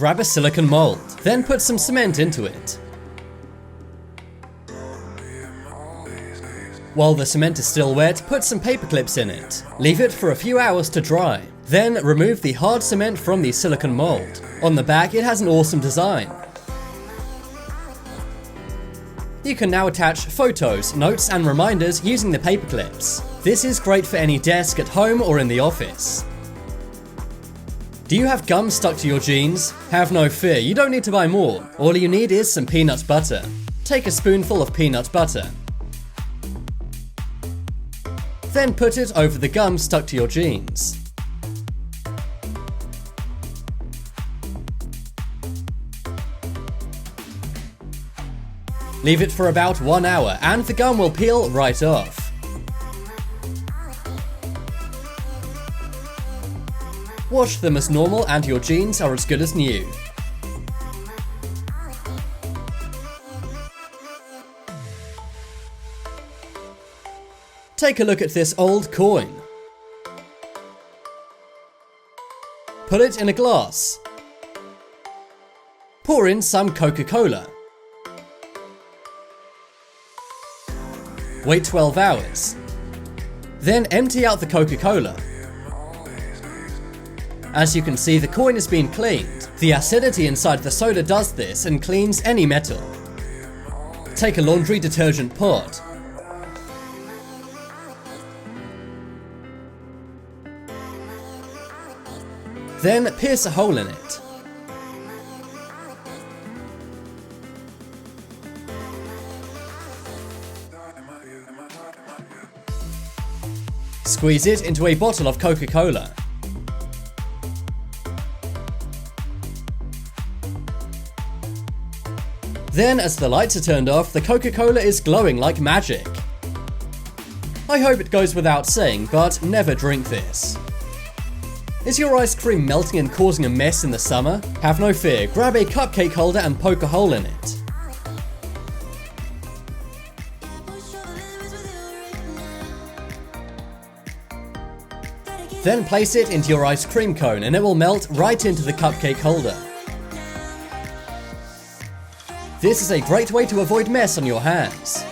Grab a silicone mold, then put some cement into it. While the cement is still wet, put some paper clips in it. Leave it for a few hours to dry. Then remove the hard cement from the silicone mold. On the back it has an awesome design. You can now attach photos, notes and reminders using the paper clips. This is great for any desk at home or in the office. Do you have gum stuck to your jeans? Have no fear, you don't need to buy more. All you need is some peanut butter. Take a spoonful of peanut butter. Then put it over the gum stuck to your jeans. Leave it for about 1 hour and the gum will peel right off. Wash them as normal and your jeans are as good as new. Take a look at this old coin. Put it in a glass. Pour in some Coca Cola. Wait 12 hours. Then empty out the Coca Cola. As you can see, the coin has been cleaned. The acidity inside the soda does this and cleans any metal. Take a laundry detergent pot. Then pierce a hole in it. Squeeze it into a bottle of Coca Cola. Then, as the lights are turned off, the Coca Cola is glowing like magic. I hope it goes without saying, but never drink this. Is your ice cream melting and causing a mess in the summer? Have no fear, grab a cupcake holder and poke a hole in it. Then place it into your ice cream cone and it will melt right into the cupcake holder. This is a great way to avoid mess on your hands.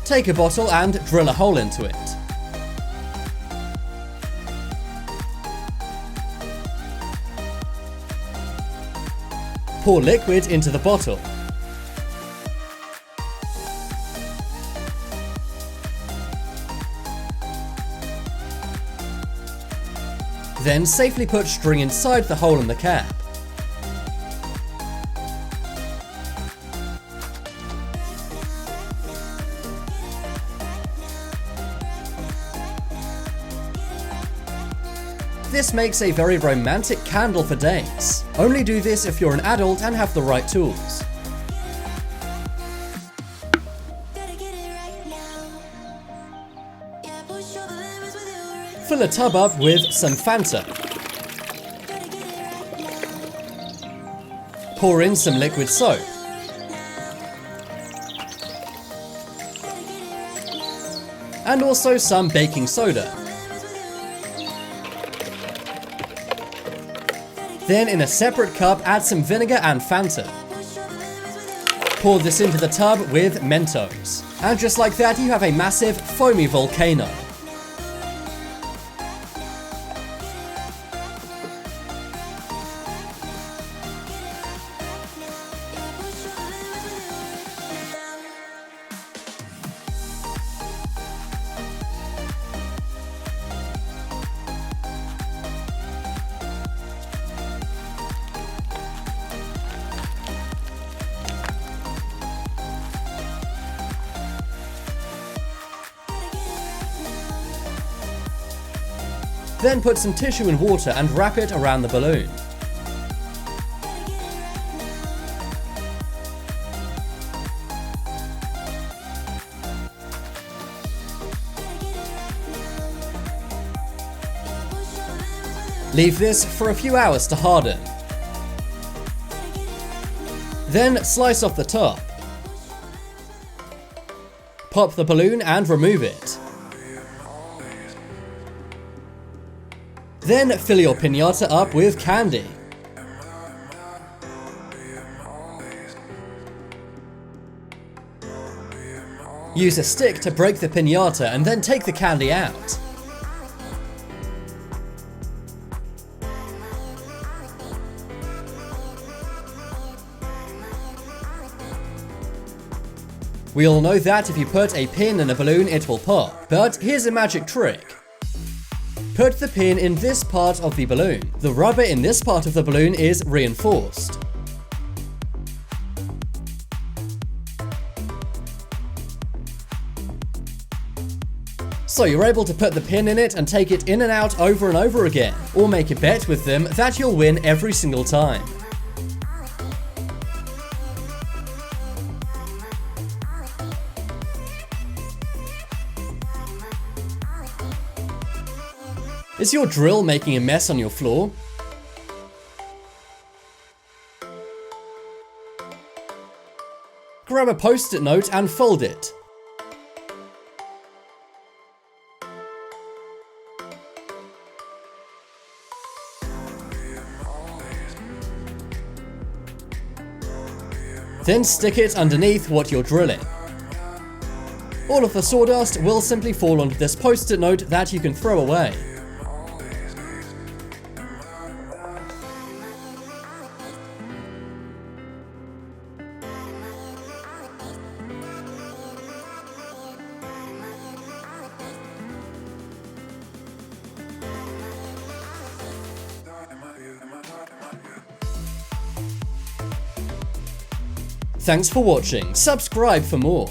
Take a bottle and drill a hole into it. Pour liquid into the bottle. Then safely put string inside the hole in the cap. This makes a very romantic candle for dates. Only do this if you're an adult and have the right tools. Fill a tub up with some Fanta. Pour in some liquid soap. And also some baking soda. Then in a separate cup add some vinegar and Fanta. Pour this into the tub with Mentos. And just like that you have a massive foamy volcano. Then put some tissue in water and wrap it around the balloon. Leave this for a few hours to harden. Then slice off the top. Pop the balloon and remove it. Then fill your pinata up with candy. Use a stick to break the pinata and then take the candy out. We all know that if you put a pin in a balloon it will pop, but here's a magic trick. Put the pin in this part of the balloon. The rubber in this part of the balloon is reinforced. So you're able to put the pin in it and take it in and out over and over again, or make a bet with them that you'll win every single time. Is your drill making a mess on your floor? Grab a post-it note and fold it. Then stick it underneath what you're drilling. All of the sawdust will simply fall onto this post-it note that you can throw away. Thanks for watching, subscribe for more.